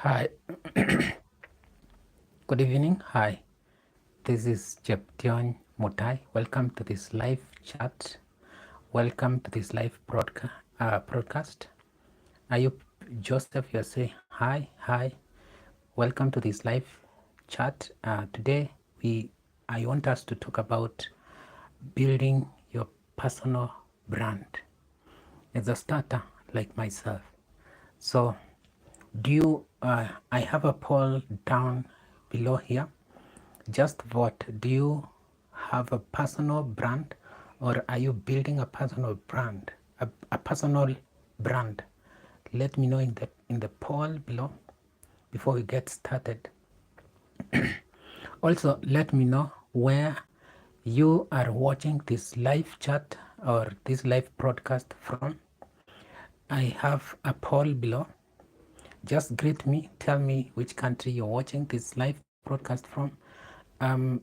Hi, good evening. Hi, this is Jeption Mutai. Welcome to this live chat. Welcome to this live broadcast. Ayub Joseph, you're saying hi, hi. Welcome to this live chat. Today, I want us to talk about building your personal brand as a starter like myself. So, I have a poll down below here. Just vote. Do you have a personal brand or are you building a personal brand? A personal brand. Let me know in the poll below before we get started. Also, let me know where you are watching this live chat or this live broadcast from. I have a poll below. Just greet me, tell me which country you're watching this live broadcast from.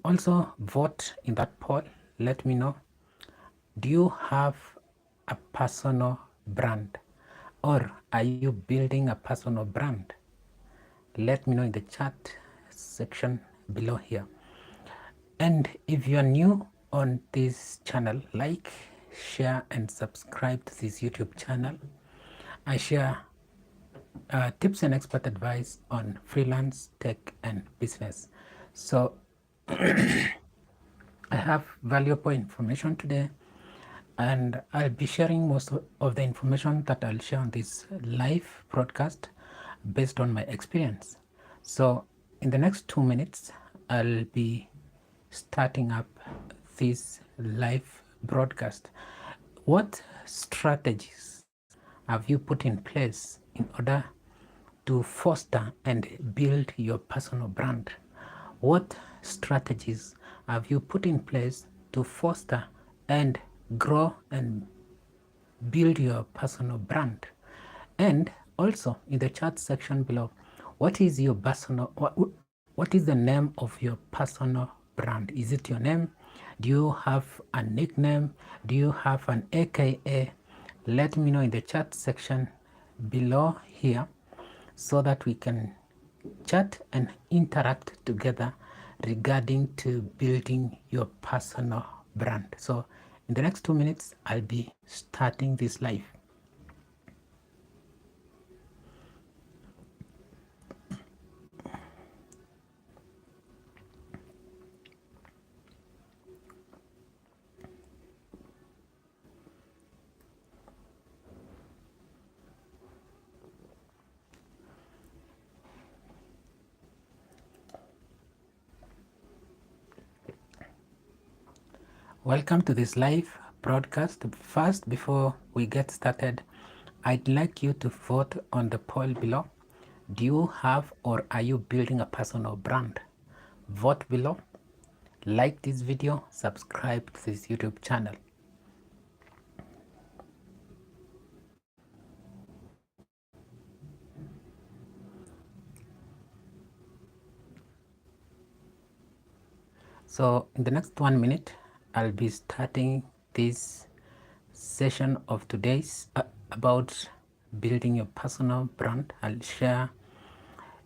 Also, vote in that poll. Let me know. Do you have a personal brand or are you building a personal brand? Let me know in the chat section below here. And if you are new on this channel, like, share, and subscribe to this YouTube channel. I share tips and expert advice on freelance, tech, and business. So I have valuable information today, and I'll be sharing most of the information that I'll share on this live broadcast based on my experience. So in the next 2 minutes, I'll be starting up this live broadcast. What strategies have you put in place in order to foster and build your personal brand? What strategies have you put in place to foster and grow and build your personal brand? And also in the chat section below, what is your personal, what is the name of your personal brand? Is it your name? Do you have a nickname? Do you have an AKA? Let me know in the chat section below here so that we can chat and interact together regarding to building your personal brand. So in the next 2 minutes, I'll be starting this live. Welcome to this live broadcast. First, before we get started, I'd like you to vote on the poll below. Do you have or are you building a personal brand? Vote below, like this video, subscribe to this YouTube channel. So in the next 1 minute, I'll be starting this session of today's about building your personal brand. I'll share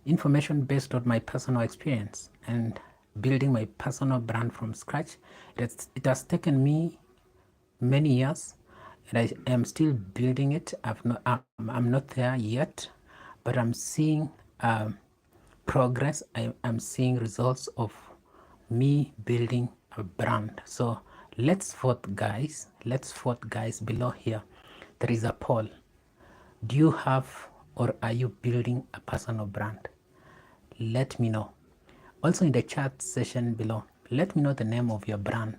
information based on my personal experience and building my personal brand from scratch. It has taken me many years and I am still building it. I'm not there yet, but I'm seeing progress. I'm seeing results of me building a brand. So let's vote, guys. Let's vote, guys, below here. There is a poll. Do you have or are you building a personal brand? Let me know. Also in the chat session below, let me know the name of your brand.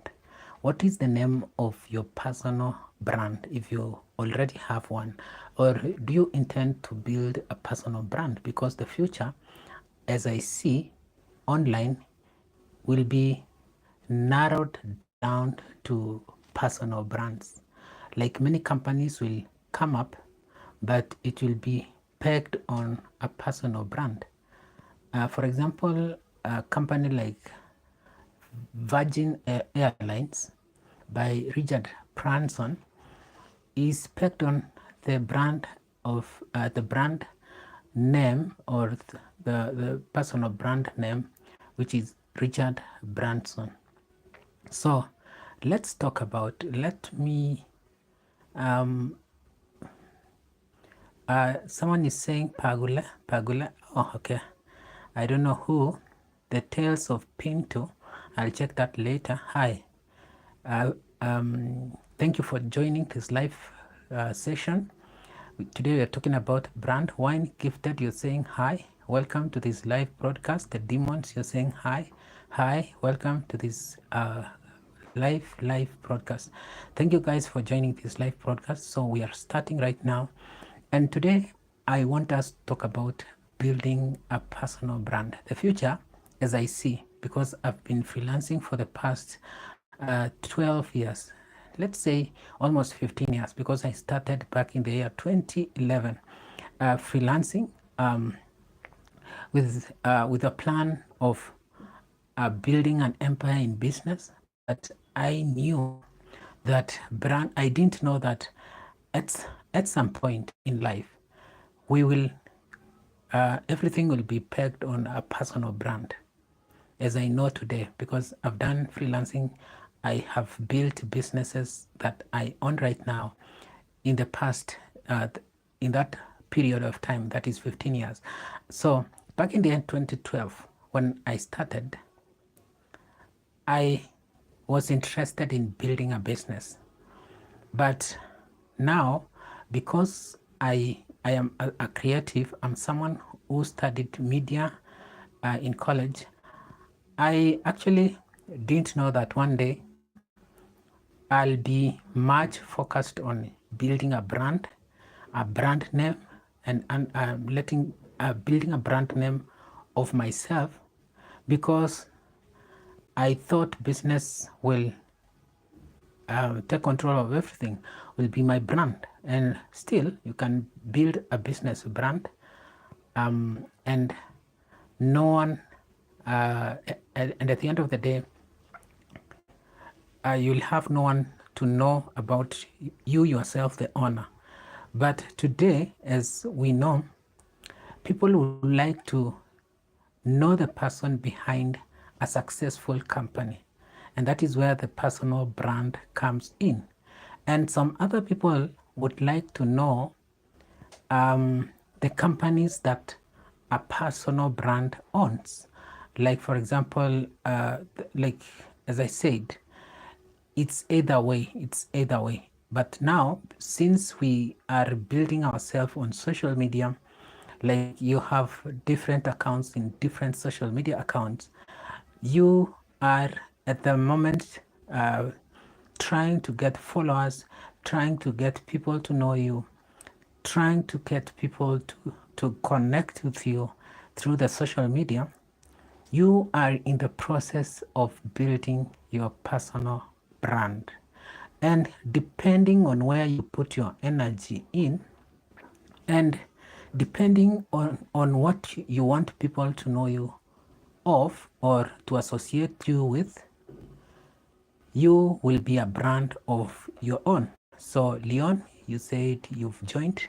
What is the name of your personal brand if you already have one? Or do you intend to build a personal brand? Because the future, as I see online, will be narrowed down to personal brands. Like many companies will come up, but it will be pegged on a personal brand. For example, a company like Virgin Airlines by Richard Branson is pegged on the brand name or the personal brand name, which is Richard Branson. So let's talk about, someone is saying Pagula. Oh, okay. I don't know who. The Tales of Pinto. I'll check that later. Hi. Thank you for joining this live session. Today we are talking about brand. Wine Gifted, you're saying hi. Welcome to this live broadcast. The Demons, you're saying hi. Hi, welcome to this live broadcast. Thank you guys for joining this live broadcast. So we are starting right now, and today I want us to talk about building a personal brand. The future, as I see, because I've been freelancing for the past 12 years, let's say almost 15 years, because I started back in the year 2011 freelancing with a plan of building an empire in business. But I knew that brand, I didn't know that at some point in life we will everything will be pegged on a personal brand, as I know today, because I've done freelancing. I have built businesses that I own right now in the past, in that period of time, that is 15 years. So back in the end 2012, when I started, I was interested in building a business. But now, because I am a creative, I'm someone who studied media in college, I actually didn't know that one day I'll be much focused on building a brand name, and building a brand name of myself, because I thought business will take control of everything, will be my brand. And still, you can build a business brand, and no one, and at the end of the day, you'll have no one to know about you yourself, the owner. But today, as we know, people would like to know the person behind a successful company, and that is where the personal brand comes in. And some other people would like to know the companies that a personal brand owns. Like, for example, like as I said, it's either way. But now, since we are building ourselves on social media, like you have different accounts in different social media accounts, you are at the moment trying to get followers, trying to get people to know you, trying to get people to connect with you through the social media. You are in the process of building your personal brand. And depending on where you put your energy in, and depending on what you want people to know you of or to associate you with, you will be a brand of your own. So Leon, you said you've joined.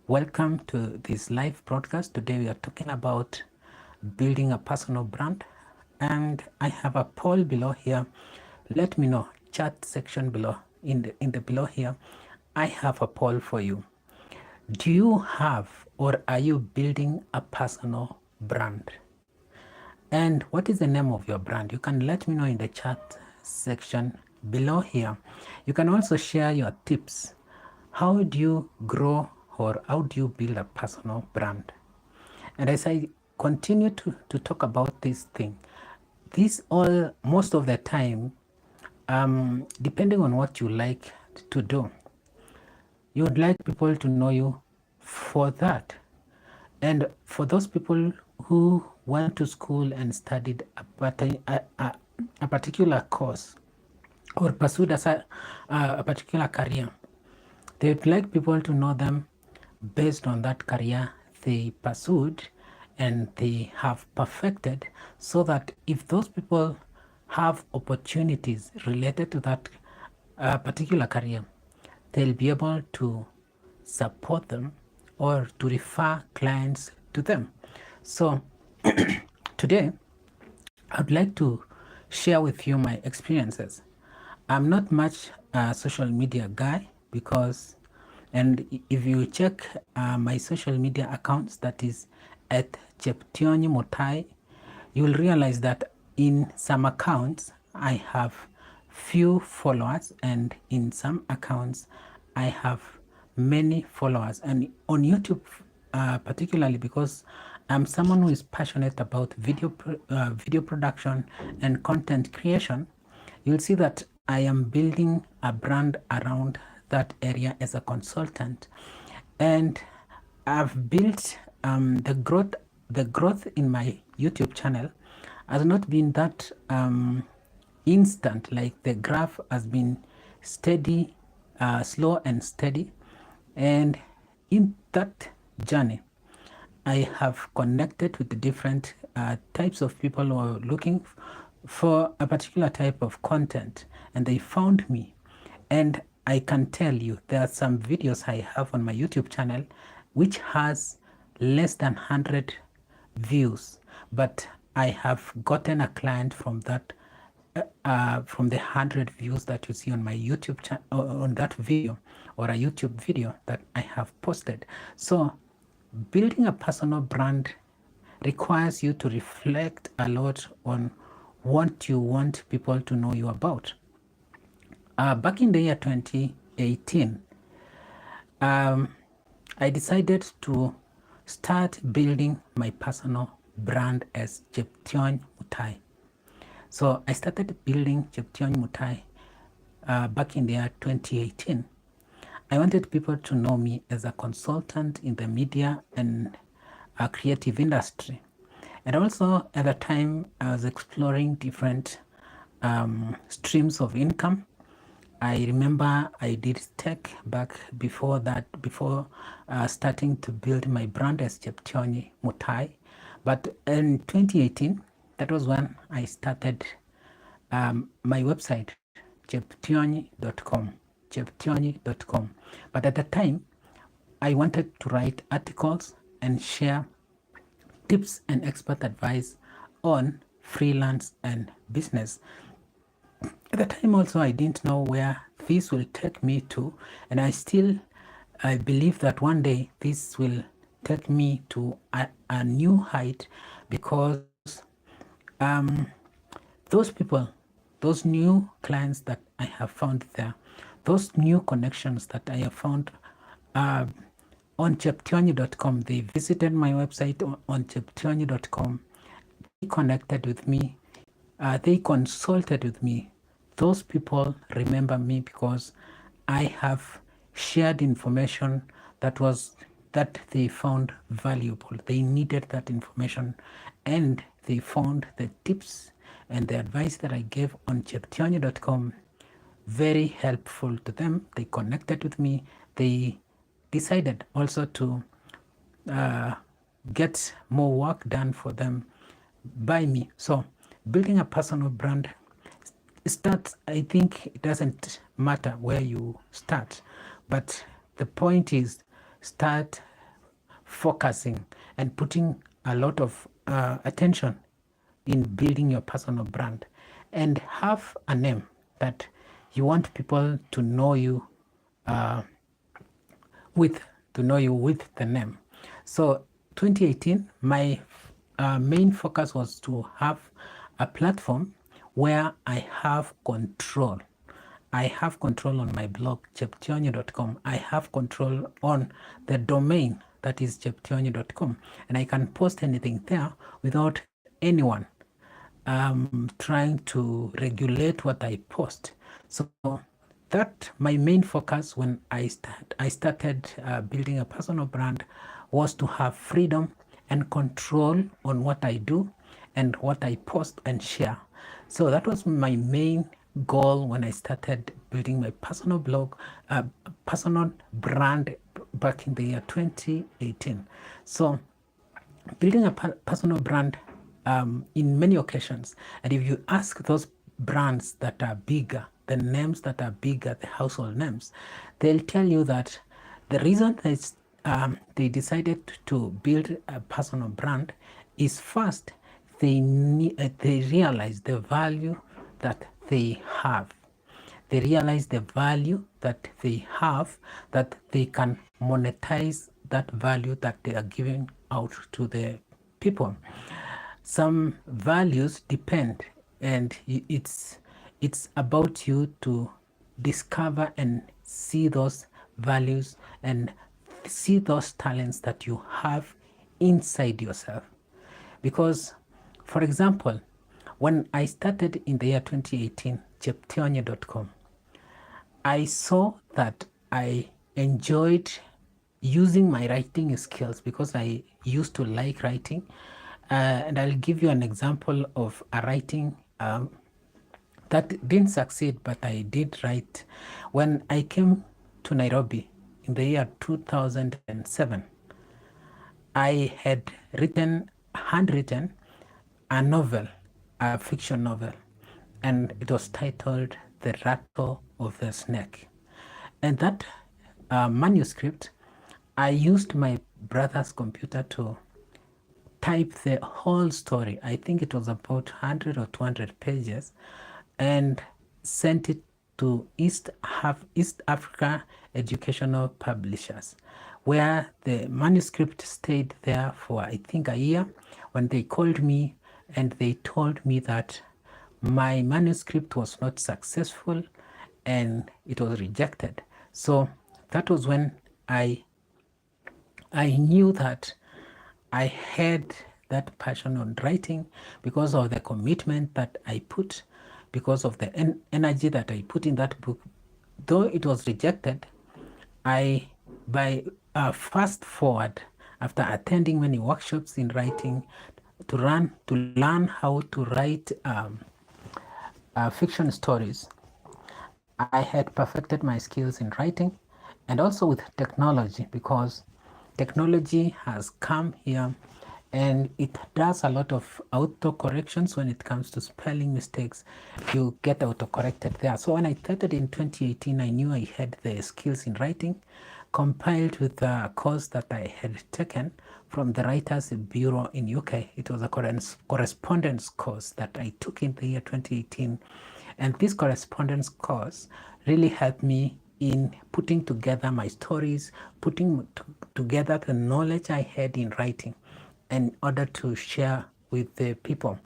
Welcome to this live broadcast. Today we are talking about building a personal brand, and I have a poll below here. Let me know, chat section below, in the below here, I have a poll for you. Do you have, or are you building a personal brand? And what is the name of your brand? You can let me know in the chat section below here. You can also share your tips. How do you grow, or how do you build a personal brand? And as I continue to talk about this thing, most of the time, depending on what you like to do, you would like people to know you for that. And for those people who went to school and studied a particular course, or pursued a particular career, they would like people to know them based on that career they pursued and they have perfected, so that if those people have opportunities related to that particular career, they'll be able to support them or to refer clients to them. So today I'd like to share with you my experiences. I'm not much a social media guy because, and if you check my social media accounts, that is at Cheptionyi Mutai, you will realize that in some accounts I have few followers, and in some accounts I have many followers. And on YouTube, particularly because I'm someone who is passionate about video production and content creation, you'll see that I am building a brand around that area as a consultant, and I've built the growth in my YouTube channel has not been that instant. Like the graph has been steady, slow and steady, and in that journey I have connected with the different types of people who are looking for a particular type of content, and they found me. And I can tell you there are some videos I have on my YouTube channel which has less than 100 views, but I have gotten a client from that, from the 100 views that you see on my YouTube channel, on that video, or a YouTube video that I have posted. So building a personal brand requires you to reflect a lot on what you want people to know you about. Back in the year 2018, I decided to start building my personal brand as Cheptionyi Mutai. So I started building Cheptionyi Mutai back in the year 2018. I wanted people to know me as a consultant in the media and creative industry. And also at the time, I was exploring different streams of income. I remember I did tech back before that, before starting to build my brand as Cheptionyi Mutai. But in 2018, that was when I started my website, cheptionyi.com, cheptionyi.com. But at the time, I wanted to write articles and share tips and expert advice on freelance and business. At the time also, I didn't know where this will take me to, and I believe that one day this will take me to a new height, because those people, those new clients that I have found there, those new connections that I have found on cheptionyi.com, they visited my website on cheptionyi.com, they connected with me, they consulted with me. Those people remember me because I have shared information that they found valuable. They needed that information, and they found the tips and the advice that I gave on cheptionyi.com very helpful to them. They connected with me. They decided also to get more work done for them by me. So building a personal brand starts, I think it doesn't matter where you start, but the point is start focusing and putting a lot of attention in building your personal brand, and have a name that you want people to know you with the name. So 2018, my main focus was to have a platform where I have control. I have control on my blog, cheptionyi.com. I have control on the domain, that is cheptionyi.com, and I can post anything there without anyone trying to regulate what I post. So that my main focus when I started building a personal brand was to have freedom and control on what I do and what I post and share. So that was my main goal when I started building my personal blog, personal brand back in the year 2018. So building a personal brand in many occasions, and if you ask those brands that are bigger, the names that are bigger, the household names, they'll tell you that the reason they decided to build a personal brand is first they realize the value that they have. They realize the value that they have, that they can monetize that value that they are giving out to the people. Some values depend, and it's about you to discover and see those values and see those talents that you have inside yourself. Because, for example, when I started in the year 2018, cheptionye.com, I saw that I enjoyed using my writing skills because I used to like writing. And I'll give you an example of a writing that didn't succeed, but I did write. When I came to Nairobi in the year 2007, I had handwritten a novel, a fiction novel, and it was titled The Rattle of the Snake. And that manuscript, I used my brother's computer to type the whole story. I think it was about 100 or 200 pages, and sent it to East Africa Educational Publishers, where the manuscript stayed there for I think a year. When they called me and they told me that my manuscript was not successful and it was rejected. So that was when I knew that I had that passion on writing because of the commitment that I put, because of the energy that I put in that book. Though it was rejected, I, by fast forward, after attending many workshops in writing, to learn how to write fiction stories, I had perfected my skills in writing, and also with technology, because technology has come here and it does a lot of auto corrections when it comes to spelling mistakes. You get auto corrected there. So when I started in 2018, I knew I had the skills in writing, compiled with a course that I had taken from the Writers Bureau in UK. It was a correspondence course that I took in the year 2018. And this correspondence course really helped me in putting together my stories, putting together the knowledge I had in writing in order to share with the people.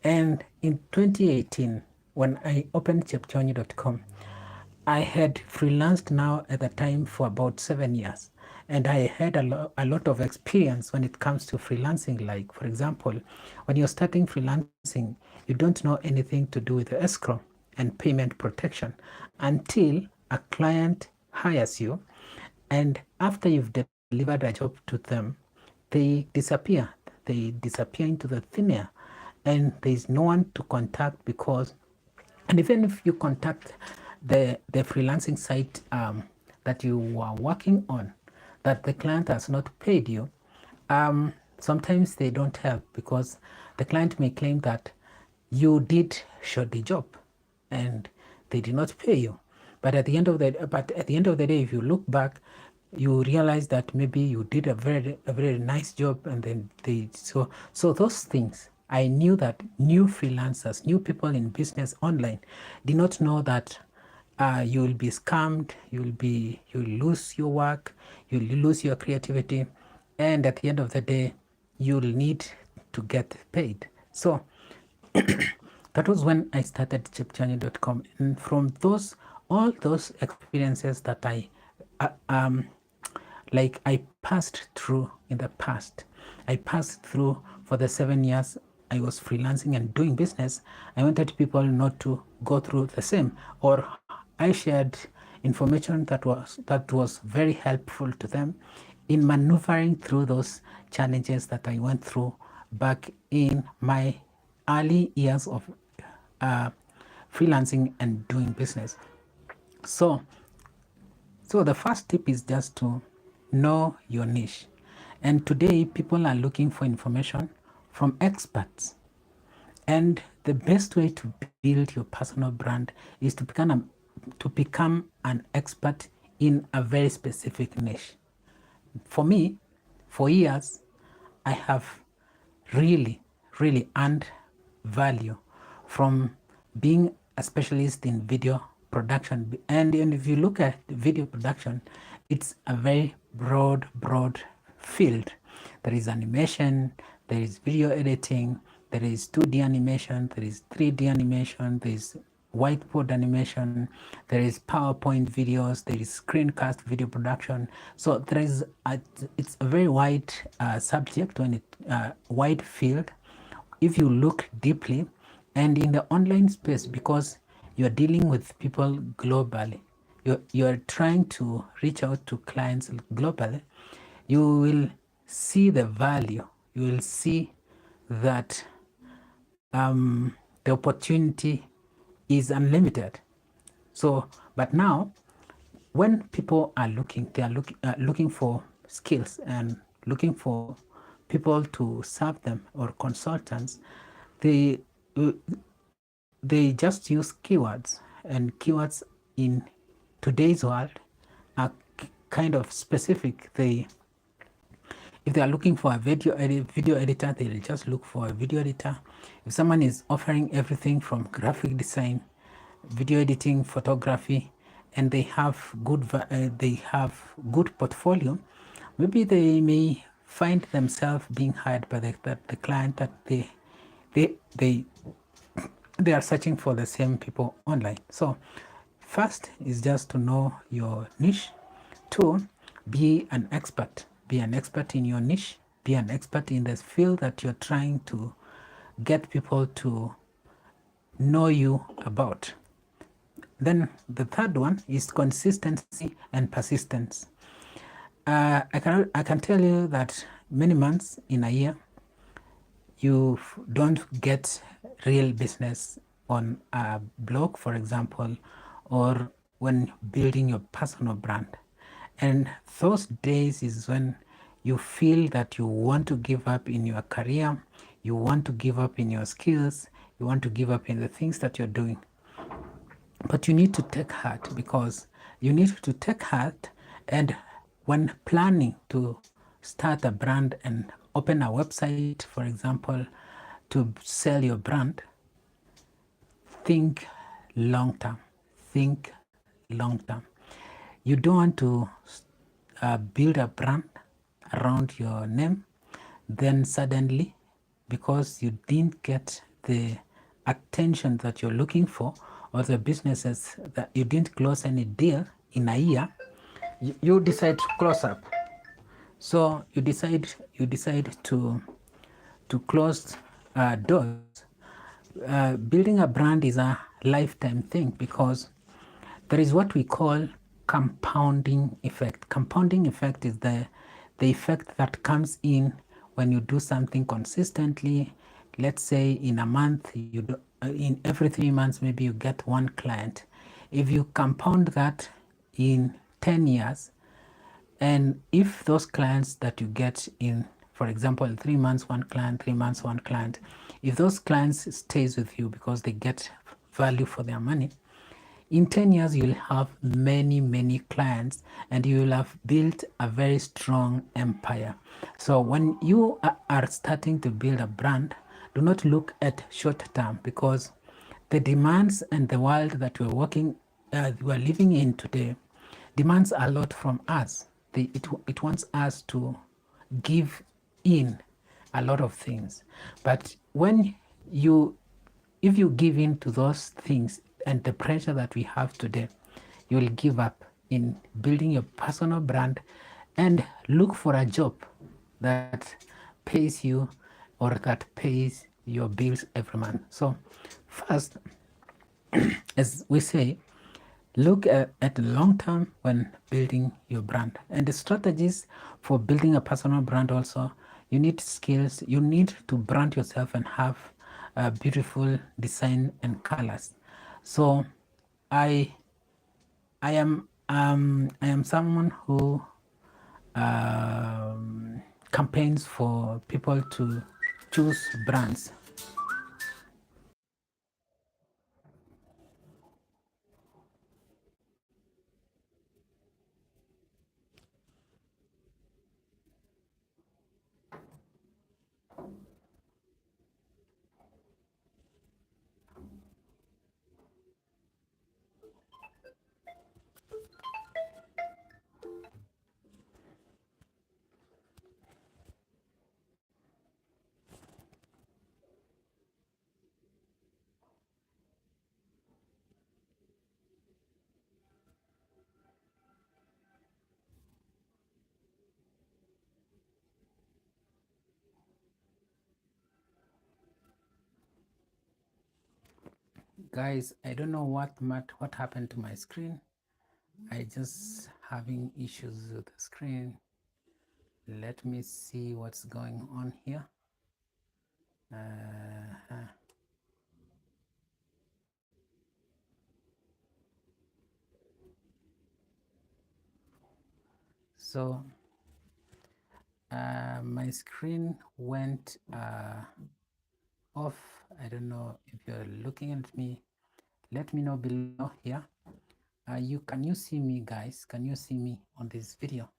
And in 2018, when I opened cheptionye.com, I had freelanced now at the time for about 7 years. And I had a lot of experience when it comes to freelancing. Like, for example, when you're starting freelancing, you don't know anything to do with the escrow and payment protection until a client hires you. And after you've delivered a job to them, they disappear. They disappear into the thin air. And there's no one to contact because, and even if you contact the freelancing site that you are working on, that the client has not paid you, sometimes they don't help because the client may claim that you did shoddy job and they did not pay you. But at the end of the day, if you look back, you realize that maybe you did a very nice job, and then so those things. I knew that new freelancers, new people in business online, did not know that you will be scammed, you'll lose your work, you'll lose your creativity, and at the end of the day, you'll need to get paid. So that was when I started cheptionye.com, and from all those experiences that I passed through in the past. I passed through for the 7 years I was freelancing and doing business. I wanted people not to go through the same, or I shared information that was very helpful to them in maneuvering through those challenges that I went through back in my early years of freelancing and doing business. So the first tip is just to know your niche. And today people are looking for information from experts. And the best way to build your personal brand is to become an expert in a very specific niche. For me, for years, I have really, really earned value from being a specialist in video production. And if you look at video production, it's a very broad field. There is animation, there is video editing, there is 2D animation, there is 3D animation, there is whiteboard animation, there is PowerPoint videos, there is screencast video production. So there is it's a very wide subject, when it wide field if you look deeply. And in the online space, because you're dealing with people globally, you're trying to reach out to clients globally, you will see the value, you will see that the opportunity is unlimited. So, but now, when people are looking, they are looking for skills and looking for people to serve them or consultants. They they just use keywords, and keywords in today's world are kind of specific. If they are looking for a video editor, they'll just look for a video editor. If someone is offering everything from graphic design, video editing, photography, and they have good portfolio, maybe they may find themselves being hired by the client that they are searching for the same people online. So first is just to know your niche. Two, be an expert. Be an expert in your niche. Be an expert in the field that you're trying to get people to know you about. Then the third one is consistency and persistence. I can tell you that many months in a year, you don't get real business on a blog, for example, or when building your personal brand. And those days is when you feel that you want to give up in your career, you want to give up in your skills, you want to give up in the things that you're doing. But you need to take heart, because you need to take heart. And when planning to start a brand and open a website, for example, to sell your brand, think long term. Think long term. You don't want to build a brand around your name, then suddenly, because you didn't get the attention that you're looking for, or the businesses that you didn't close any deal in a year, you decide to close up. So you decide to close doors. Building a brand is a lifetime thing, because there is what we call compounding effect. Compounding effect is the effect that comes in when you do something consistently. Let's say in a month, you do, in every 3 months, maybe you get one client. If you compound that in 10 years, and if those clients that you get in, for example, 3 months, one client, 3 months, one client, if those clients stays with you because they get value for their money, in 10 years, you'll have many clients, and you will have built a very strong empire. So when you are starting to build a brand, do not look at short term, because the demands and the world that we're living in today demands a lot from us. It wants us to give in a lot of things. But if you give in to those things and the pressure that we have today, you will give up in building your personal brand and look for a job that pays you, or that pays your bills every month. So first, as we say, look at the long term when building your brand. And the strategies for building a personal brand also, you need skills. You need to brand yourself and have a beautiful design and colors. So I am someone who campaigns for people to choose brands. Guys, I don't know what happened to my screen. I just having issues with the screen. Let me see what's going on here. So my screen went off. I don't know if you're looking at me. Let me know below here. Can you see me, guys? Can you see me on this video?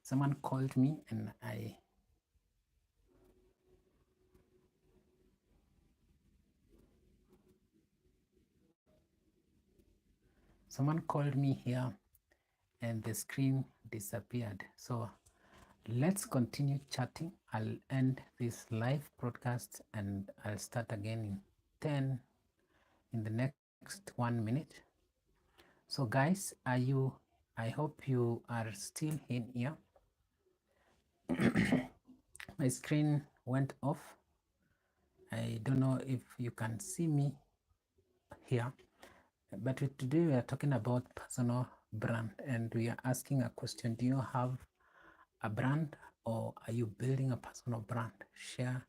Someone called me and someone called me here and the screen disappeared. So let's continue chatting. I'll end this live broadcast and I'll start again in the next 1 minute. So guys, I hope you are still in here. My screen went off. I don't know if you can see me here, but today we are talking about personal brand and we are asking a question. Do you have a brand or are you building a personal brand? Share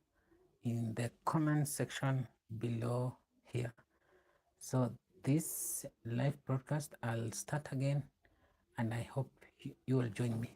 in the comment section below here. So this live broadcast, I'll start again and I hope you will join me.